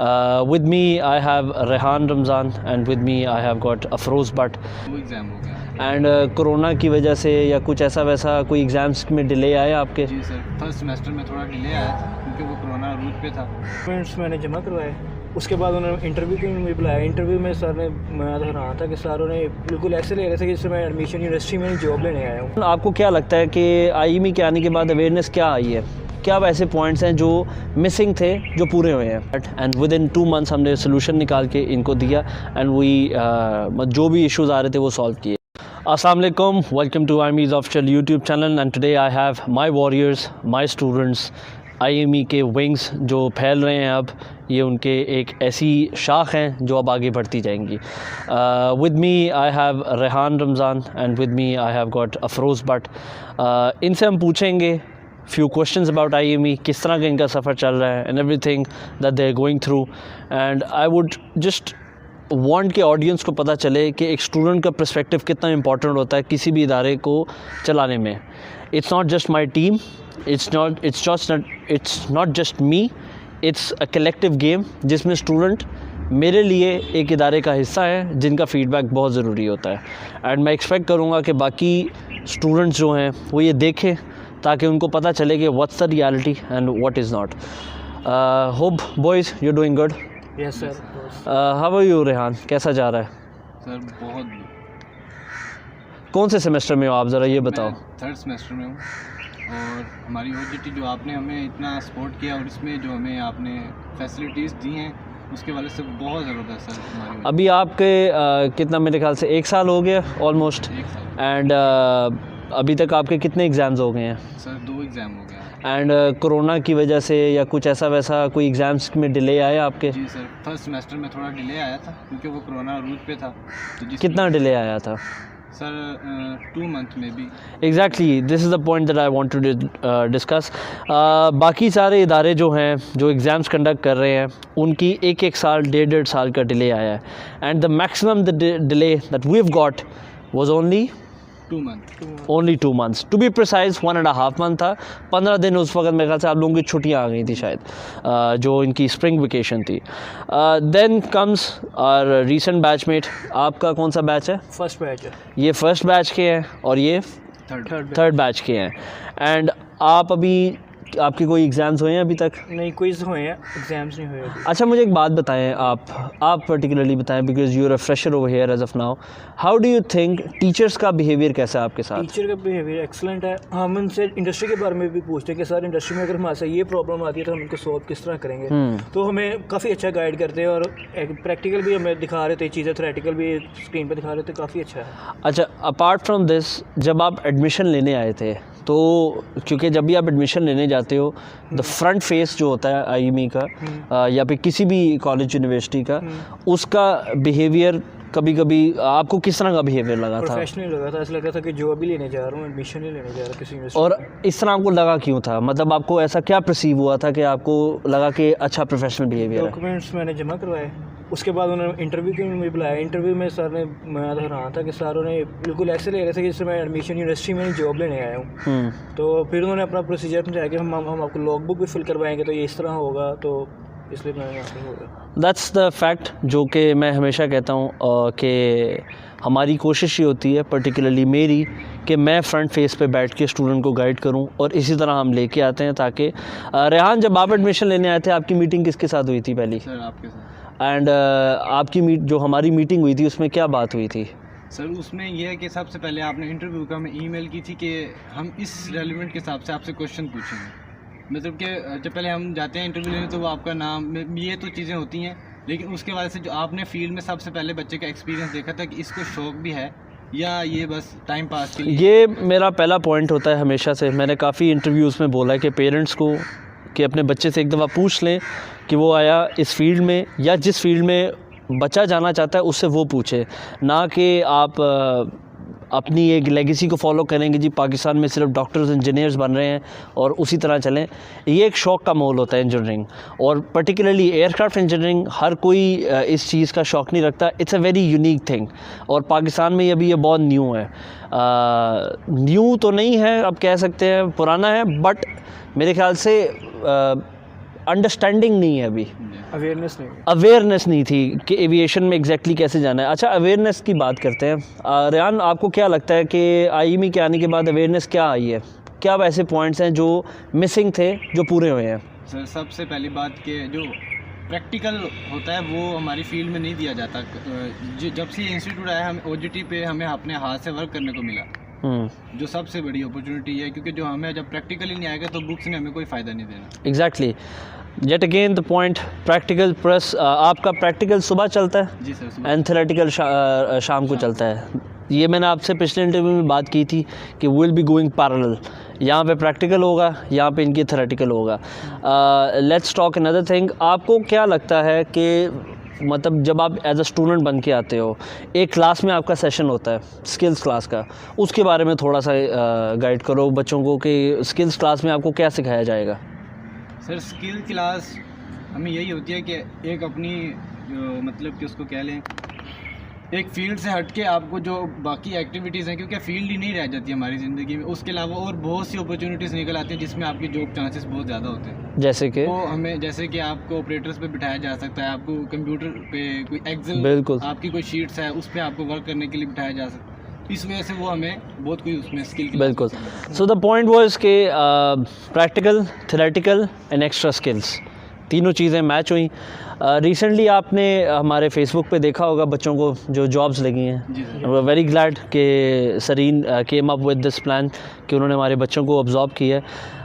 With me I have Rehan Ramzan and with me I have got Afroz Butt. वो exam हो गया and corona की वजह से या कुछ ऐसा वैसा कोई एग्ज़ाम्स में डिले आया आपके? जी सर, फर्स्ट सेमेस्टर में थोड़ा डिले आया था क्योंकि वो कोरोना रूट पे था। डॉक्यूमेंट्स मैंने जमा करवाए, उसके बाद उन्होंने इंटरव्यू के लिए मुझे बुलाया। इंटरव्यू में सर ने मैं तो रहा था कि सर ने बिल्कुल ऐसे ले रहे थे कि जिससे मैं एडमिशन यूनिवर्सिटी में जॉब लेने आया हूँ। आपको क्या लगता है कि आईएमई के आने के बाद अवेयरनेस क्या आई है? क्या वैसे पॉइंट्स हैं जो मिसिंग थे जो पूरे हुए हैं? एंड विद इन 2 मंथ्स हमने सोल्यूशन निकाल के इनको दिया एंड वी जो भी इश्यूज़ आ रहे थे वो सॉल्व किए। अस्सलाम वालेकुम, welcome to IME's official YouTube channel and today I have my warriors, my students, IME के विंग्स जो फैल रहे हैं। अब ये उनके एक ऐसी शाख हैं जो अब आगे बढ़ती जाएंगी। With me I have Rehan Ramzan and with me I have got Afroz but. इनसे हम पूछेंगे few questions about IME, किस तरह का इनका सफ़र चल रहा है and everything that they are going through, and I would just want के ऑडियंस को पता चले कि एक स्टूडेंट का पर्सपेक्टिव कितना इंपॉर्टेंट होता है किसी भी इदारे को चलाने में। It's not just my team, it's not just me, it's a collective game जिसमें स्टूडेंट मेरे लिए एक इदारे का हिस्सा है जिनका फ़ीडबैक बहुत ज़रूरी होता है। एंड मैं एक्सपेक्ट करूँगा कि बाकी स्टूडेंट्स जो हैं वो ये देखें ताकि उनको पता चले कि what's the reality and what is not. Hope boys you doing good. Yes sir. How are you Rehan, कैसा जा रहा है? सर बहुत। कौन से सेमेस्टर में हो आप, ज़रा ये बताओ। थर्ड सेमेस्टर में हूँ और हमारी OJT जो आपने हमें इतना सपोर्ट किया और इसमें जो हमें आपने फैसिलिटीज़ दी हैं उसके वाले से बहुत ज़रूरत है सर हमारी। अभी आपके कितना, मेरे ख्याल से 1 साल हो गया ऑलमोस्ट, 1 साल। एंड अभी तक आपके कितने एग्ज़ाम्स हो गए हैं? सर 2 एग्ज़ाम हो गया। एंड कोरोना की वजह से या कुछ ऐसा वैसा कोई एग्ज़ाम्स में डिले आया आपके? जी सर, फर्स्ट सेमेस्टर में थोड़ा डिले आया था क्योंकि वो कोरोना रूट पे था। तो कितना डिले आया था? सर 2 मंथ में भी। Exactly, this is the point that I want to discuss. बाकी सारे इदारे जो हैं जो एग्ज़ाम्स कंडक्ट कर रहे हैं उनकी 1-1 साल 1.5 साल का डिले आया है। And the maximum the delay that we have got was only 2 months, to be precise 1.5 month था। 15 दिन उस वक्त मेरे ख्याल से आप लोगों की छुट्टियाँ आ गई थी शायद, जो इनकी स्प्रिंग वेकेशन थी। Then comes our recent batchmate. आपका कौन सा बैच है? फर्स्ट बैच है। ये फर्स्ट बैच के हैं और ये थर्ड बैच के हैं। एंड आप अभी, आपके कोई एग्ज़ाम्स हुए हैं अभी तक? नहीं, क्विज़ हुए हैं, एग्जाम्स नहीं हुए अभी। अच्छा, मुझे एक बात बताएं, आप पर्टिकुलरली बताएं because you are a fresher over here as of now. How do you think teachers का बिहेवियर कैसा है आपके साथ? टीचर का बिहेवियर एक्सलेंट है। हम उनसे इंडस्ट्री के बारे में भी पूछते हैं कि सर इंडस्ट्री में अगर हमारे साथ ये प्रॉब्लम आती है तो हम इनको सॉल्व किस तरह करेंगे। तो हमें काफ़ी अच्छा गाइड करते हैं और प्रैक्टिकल भी हमें दिखा रहे थे चीज़ें, थ्योरेटिकल भी स्क्रीन पर दिखा रहे थे, काफ़ी अच्छा है। अच्छा, अपार्ट फ्रॉम दिस, जब आप एडमिशन लेने आए थे तो क्योंकि जब भी आप एडमिशन लेने जाते हो द फ्रंट फेस जो होता है IME का या फिर किसी भी कॉलेज यूनिवर्सिटी का, उसका बिहेवियर कभी कभी आपको किस तरह का बिहेवियर लगा था? प्रोफेशनल लगा था, ऐसा लगा था कि जो अभी लेने जा रहा हूँ एडमिशन नहीं लेने जा रहा किसी यूनिवर्सिटी। और इस तरह आपको लगा क्यों था? मतलब आपको ऐसा क्या परसीव हुआ था कि आपको लगा कि अच्छा प्रोफेशनल बिहेवियर है? डॉक्यूमेंट्स मैंने जमा करवाए, उसके बाद उन्होंने इंटरव्यू के लिए मुझे बुलाया। इंटरव्यू में सर ने मैं तो रहा था कि सर ने बिल्कुल ऐसे ले रहे थे कि जिससे मैं एडमिशन यूनिवर्सिटी में जॉब लेने आया हूँ। तो फिर उन्होंने अपना प्रोसीजर समझाया कि हम आपको लॉग बुक भी फिल करवाएंगे तो ये इस तरह होगा, तो इसलिए मैंने होगा। दैट्स द फैक्ट जो कि मैं हमेशा कहता हूँ कि हमारी कोशिश ये होती है, पर्टिकुलरली मेरी, कि मैं फ्रंट फेस पे बैठ के स्टूडेंट को गाइड करूं और इसी तरह हम लेके आते हैं ताकि रेहान, जब आप एडमिशन लेने आए थे आपकी मीटिंग किसके साथ हुई थी पहली? सर आपके साथ। एंड आपकी जो हमारी मीटिंग हुई थी उसमें क्या बात हुई थी? सर उसमें यह है कि सबसे पहले आपने इंटरव्यू का हमें ईमेल की थी कि हम इस रेलिवेंट के हिसाब से आपसे क्वेश्चन पूछेंगे। मतलब कि जब पहले हम जाते हैं इंटरव्यू लेने तो वो आपका नाम, ये तो चीज़ें होती हैं, लेकिन उसके बाद से जो आपने फील्ड में सबसे पहले बच्चे का एक्सपीरियंस देखा था कि इसको शौक भी है या ये बस टाइम पास के लिए। ये मेरा पहला पॉइंट होता है हमेशा से। मैंने काफ़ी इंटरव्यूज़ में बोला है कि पेरेंट्स को कि अपने बच्चे से एक दफ़ा पूछ लें कि वो आया इस फील्ड में या जिस फील्ड में बच्चा जाना चाहता है उससे वो पूछे, ना कि आप अपनी एक लेगेसी को फॉलो करेंगे जी पाकिस्तान में सिर्फ डॉक्टर्स इंजीनियर्स बन रहे हैं और उसी तरह चलें। ये एक शौक़ का माहौल होता है इंजीनियरिंग, और पर्टिकुलरली एयरक्राफ्ट इंजीनियरिंग हर कोई इस चीज़ का शौक़ नहीं रखता। It's a very unique thing और पाकिस्तान में अभी ये बहुत न्यू है। न्यू तो नहीं है, अब कह सकते हैं पुराना है, बट मेरे ख्याल से अंडरस्टैंडिंग नहीं है अभी, अवेयरनेस नहीं थी कि एविएशन में एग्जैक्टली कैसे जाना है। अच्छा, अवेयरनेस की बात करते हैं। रेहान, आपको क्या लगता है कि आईएमई के आने के बाद अवेयरनेस क्या आई है? क्या वैसे पॉइंट्स हैं जो मिसिंग थे जो पूरे हुए हैं? सर, सबसे पहली बात कि जो प्रैक्टिकल होता है वो हमारी फील्ड में नहीं दिया जाता। जब से इंस्टीट्यूट आया, हमें OJT पे हमें अपने हाथ से वर्क करने को मिला, जो सबसे बड़ी अपॉर्चुनिटी है, क्योंकि जो हमें जब प्रैक्टिकली नहीं आएगा तो बुक्स ने हमें कोई फ़ायदा नहीं देना। Exactly, yet again the point, practical plus आपका प्रैक्टिकल सुबह चलता है जी सर, एंड थेरेटिकल शाम को चलता है। ये मैंने आपसे पिछले इंटरव्यू में बात की थी कि विल बी गोइंग पैरेलल, यहाँ पे प्रैक्टिकल होगा, यहाँ पे इनकी थेरेटिकल होगा। Let's talk another thing. आपको क्या लगता है कि मतलब जब आप एज अ स्टूडेंट बन के आते हो, एक क्लास में आपका सेशन होता है स्किल्स क्लास का, उसके बारे में थोड़ा सा गाइड करो बच्चों को कि स्किल्स क्लास में आपको क्या सिखाया जाएगा? सर, स्किल क्लास हमें यही होती है कि एक अपनी जो मतलब कि उसको कह लें, एक फील्ड से हट के आपको जो बाकी एक्टिविटीज़ हैं, क्योंकि फील्ड ही नहीं रह जाती हमारी ज़िंदगी में, उसके अलावा और बहुत सी अपॉर्चुनिटीज़ निकल आती हैं जिसमें आपकी जॉब चांसेस बहुत ज़्यादा होते हैं। जैसे कि तो हमें, जैसे कि आपको ऑपरेटर्स पे बिठाया जा सकता है, आपको कंप्यूटर पे कोई एक्सेल, बिल्कुल, आपकी कोई शीट्स है उस पर आपको वर्क करने के लिए बिठाया जा सकता है। इस वजह से वो हमें बहुत कोई उसमें स्किल, बिल्कुल। सो द पॉइंट वाज कि practical, theoretical and extra skills, तीनों चीज़ें मैच हुई। रिसेंटली आपने हमारे फेसबुक पे देखा होगा बच्चों को जो जॉब्स लगी हैं। वी आर वेरी ग्लैड कि Sareen came up with this plan कि उन्होंने हमारे बच्चों को ऑब्जॉर्व किया है।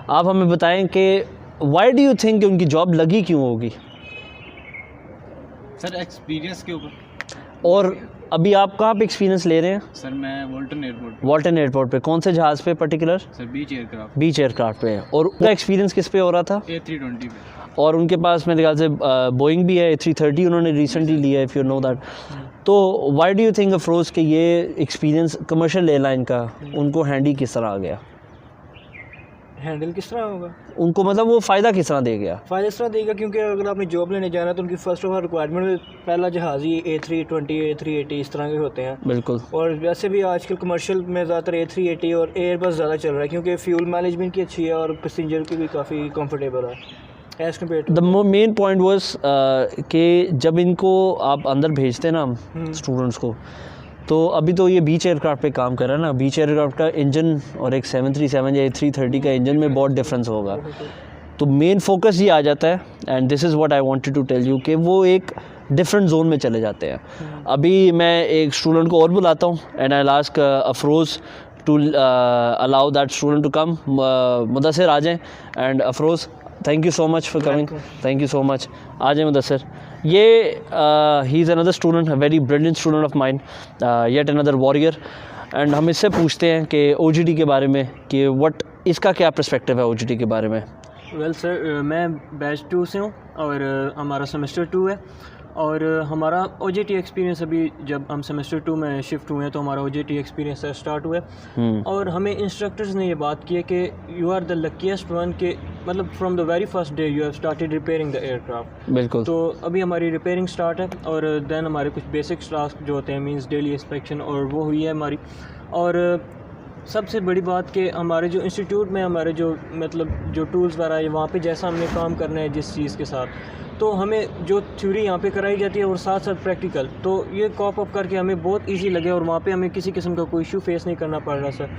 आप हमें बताएं कि व्हाई डू यू थिंक कि उनकी जॉब लगी क्यों होगी? सर, एक्सपीरियंस के ऊपर। और अभी आप कहाँ पे एक्सपीरियंस ले रहे हैं? सर, मैं वॉल्टन एयरपोर्ट पे। कौन से जहाज़ पे पर्टिकुलर? सर, बीच एयरक्राफ्ट पे। और उनका एक्सपीरियंस किस पे हो रहा था? A320 पे। और उनके पास मेरे ख्याल से बोइंग भी है, A330 उन्होंने रिसेंटली लिया है, इफ़ यू नो दैट। तो why do you think Afroz कि ये एक्सपीरियंस कमर्शियल एयरलाइन का उनको हैंडल किस तरह आ गया? हैंडल किस तरह होगा उनको, मतलब वो फ़ायदा किस तरह दे गया? फ़ायदा इस तरह देगा क्योंकि अगर आपने जॉब लेने जाना है तो उनकी फर्स्ट ऑफ ऑल रिक्वायरमेंट में पहला जहाज़ ही A320, A380 इस तरह के होते हैं। बिल्कुल। और वैसे भी आजकल कमर्शियल में ज़्यादातर A380 और एयरबस ज़्यादा चल रहा है क्योंकि फ्यूल मैनेजमेंट की अच्छी है और पैसेंजर की भी काफ़ी कंफर्टेबल है as compare to. The main point was कि जब इनको आप अंदर भेजते हैं ना हम स्टूडेंट्स को, तो अभी तो ये बीच एयरक्राफ्ट पे काम कर रहा है ना। बीच एयरक्राफ्ट का इंजन और एक 737 या A330 का इंजन में बहुत डिफरेंस होगा। तो मेन फोकस ये आ जाता है, and this is what I wanted to tell you, कि वो एक डिफरेंट जोन में चले जाते हैं। अभी मैं एक स्टूडेंट को और बुलाता हूँ and I ask Afroz to allow that student to come. Mudassir आ जाएँ and Afroz, thank you so much for coming. Thank you so much. आ जाए मुदस्सिर। ये he is another student, a very brilliant student of mind, yet another warrior. And हम इससे पूछते हैं कि OJT के बारे में, कि व्हाट इसका क्या पर्सपेक्टिव है OJT के बारे में। वेल सर, मैं बैच 2 से हूँ और हमारा सेमेस्टर 2 है और हमारा OJT एक्सपीरियंस अभी जब हम सेमेस्टर 2 में शिफ्ट हुए हैं तो हमारा OJT एक्सपीरियंस स्टार्ट हुआ है। और हमें इंस्ट्रक्टर्स ने ये बात की है कि you are the luckiest one, के मतलब from the very first day you have started repairing the aircraft. बिल्कुल। तो अभी हमारी रिपेयरिंग स्टार्ट है और देन हमारे कुछ बेसिक टास्क जो होते हैं मींस डेली इंस्पेक्शन, और वो हुई है हमारी। और सबसे बड़ी बात कि हमारे जो इंस्टीट्यूट में हमारे जो मतलब जो टूल्स वगैरह है वहाँ पे जैसा हमने काम करना है जिस चीज़ के साथ, तो हमें जो थ्योरी यहाँ पे कराई जाती है और साथ साथ प्रैक्टिकल, तो ये कॉप अप करके हमें बहुत इजी लगे और वहाँ पे हमें किसी किस्म का कोई इशू फेस नहीं करना पड़ रहा सर।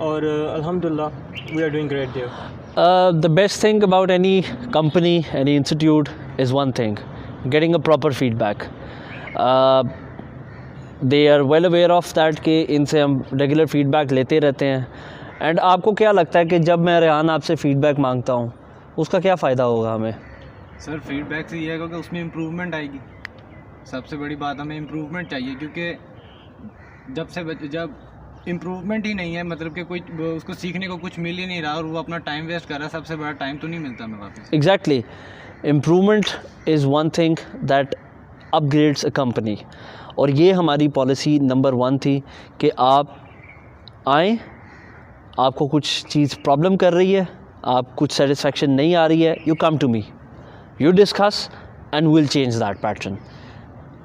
और अल्हम्दुलिल्लाह we are doing great there. The best thing about any company, any institute is one thing, getting a proper feedback. They are well aware of that कि इनसे हम रेगुलर फीडबैक लेते रहते हैं। एंड आपको क्या लगता है कि जब मैं रेहान आपसे फ़ीडबैक मांगता हूँ उसका क्या फ़ायदा होगा हमें? सर, फीडबैक से ये है कि उसमें इम्प्रूवमेंट आएगी। सबसे बड़ी बात, हमें इम्प्रूवमेंट चाहिए, क्योंकि जब इम्प्रूवमेंट ही नहीं है, मतलब कि कोई उसको सीखने को कुछ मिल ही नहीं रहा और वो अपना टाइम वेस्ट कर रहा है, सबसे बड़ा टाइम तो नहीं मिलता हमें वापस। Exactly, improvement is one thing that upgrades a company. और ये हमारी पॉलिसी नंबर 1 थी कि आप आएँ, आपको कुछ चीज़ प्रॉब्लम कर रही है, आप कुछ सेटिस्फेक्शन नहीं आ रही है, you come to me, you discuss and will change that pattern.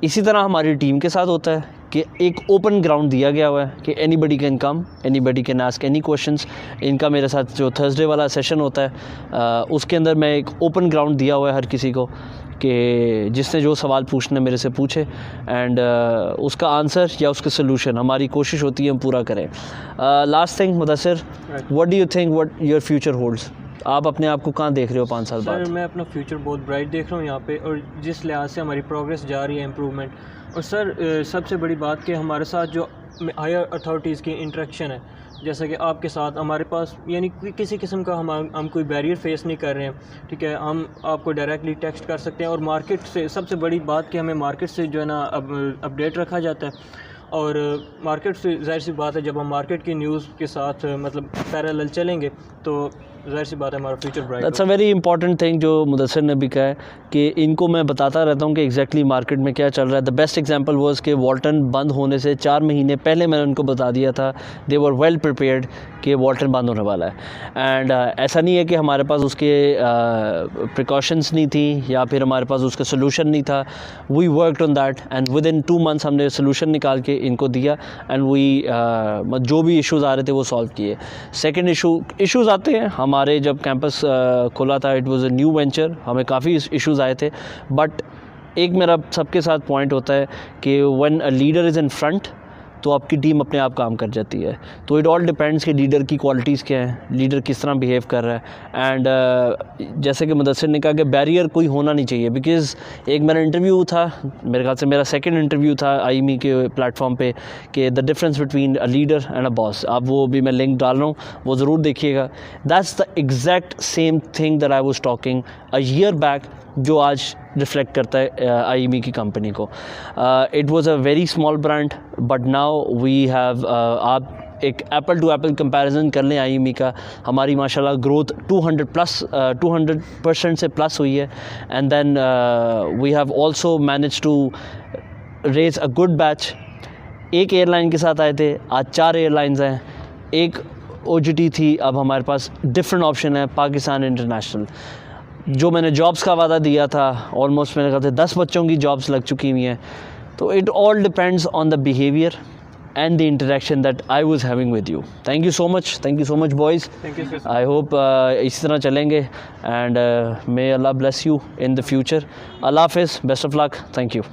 इसी तरह हमारी टीम के साथ होता है कि एक ओपन ग्राउंड दिया गया हुआ है कि anybody can come, anybody can ask any questions. इनका मेरे साथ जो थर्सडे वाला सेशन होता है उसके अंदर मैं एक ओपन ग्राउंड दिया हुआ है हर किसी को कि जिसने जो सवाल पूछना मेरे से पूछे एंड उसका आंसर या उसका सोल्यूशन हमारी कोशिश होती है हम पूरा करें। Last thing Mudassir, what do you think what your future holds? आप अपने आप को कहाँ देख रहे हो 5 साल बाद? सर मैं अपना फ्यूचर बहुत ब्राइट देख रहा हूँ यहाँ पे, और जिस लिहाज से हमारी प्रोग्रेस जा रही है, इम्प्रूवमेंट। और सर सबसे बड़ी बात कि हमारे साथ जो हायर अथॉरिटीज़ की इंटरेक्शन है, जैसा कि आपके साथ हमारे पास यानी किसी किस्म का हम कोई बैरियर फेस नहीं कर रहे हैं, ठीक है। हम आपको डायरेक्टली टेक्स्ट कर सकते हैं, और मार्केट से सबसे बड़ी बात कि हमें मार्केट से जो है ना अपडेट रखा जाता है। और मार्केट से जाहिर सी बात है जब हम मार्केट की न्यूज़ के साथ मतलब पैरेलल चलेंगे तो ज़ाहिर सी बात है हमारा future bright. That's a very important thing जो मुदस्सिर ने भी कहा है कि इनको मैं बताता रहता हूँ कि एग्जैक्टली मार्केट में क्या चल रहा है। द बेस्ट एग्जांपल वाज कि वॉल्टन बंद होने से 4 महीने पहले मैंने उनको बता दिया था, दे वर वेल प्रिपेयर्ड कि वॉल्टन बंद होने वाला है। एंड ऐसा नहीं है कि हमारे पास उसके प्रिकॉशंस नहीं थी या फिर हमारे पास उसका सोल्यूशन नहीं था। We worked on that and within 2 months हमने सोल्यूशन निकाल के इनको दिया एंड वी जो भी इश्यूज़ आ रहे थे वो सॉल्व किए। सेकेंड इश्यूज़ आते हैं हमारे जब कैंपस खोला था, it was a new venture, हमें काफ़ी इश्यूज़ आए थे। बट एक मेरा सबके साथ पॉइंट होता है कि when a leader is in front तो आपकी टीम अपने आप काम कर जाती है। तो इट ऑल डिपेंड्स कि लीडर की क्वालिटीज़ क्या हैं, लीडर किस तरह बिहेव कर रहा है। एंड जैसे कि मुदस्सिर ने कहा कि बैरियर कोई होना नहीं चाहिए, बिकॉज़ एक मेरा इंटरव्यू था, मेरे ख्याल से मेरा सेकंड इंटरव्यू था आईमी के प्लेटफॉर्म पे कि the difference between a leader and a boss. आप वो भी मैं लिंक डाल रहा हूँ, वो ज़रूर देखिएगा। That's the exact same thing that I was talking a year back, जो आज रिफ्लेक्ट करता है आईमी की कंपनी को। It was a very small brand but now we have, आप एक एप्पल टू एप्पल कंपैरिजन कर लें आईमी का, हमारी माशाल्लाह ग्रोथ 200% से प्लस हुई है। And then we have also manage to raise a good batch. एक एयरलाइन के साथ आए थे, आज 4 एयरलाइंस हैं। एक ओजीटी थी, अब हमारे पास डिफरेंट ऑप्शन है, पाकिस्तान इंटरनेशनल। जो मैंने जॉब्स का वादा दिया था, ऑलमोस्ट मैंने कहा था 10 बच्चों की जॉब्स लग चुकी हुई हैं। तो it all depends on the behaviour and the interaction that I was having with you. Thank you so much boys. Thank you, sir. I hope इसी तरह चलेंगे and may Allah bless you in the future. Allah Hafiz, best of luck. Thank you.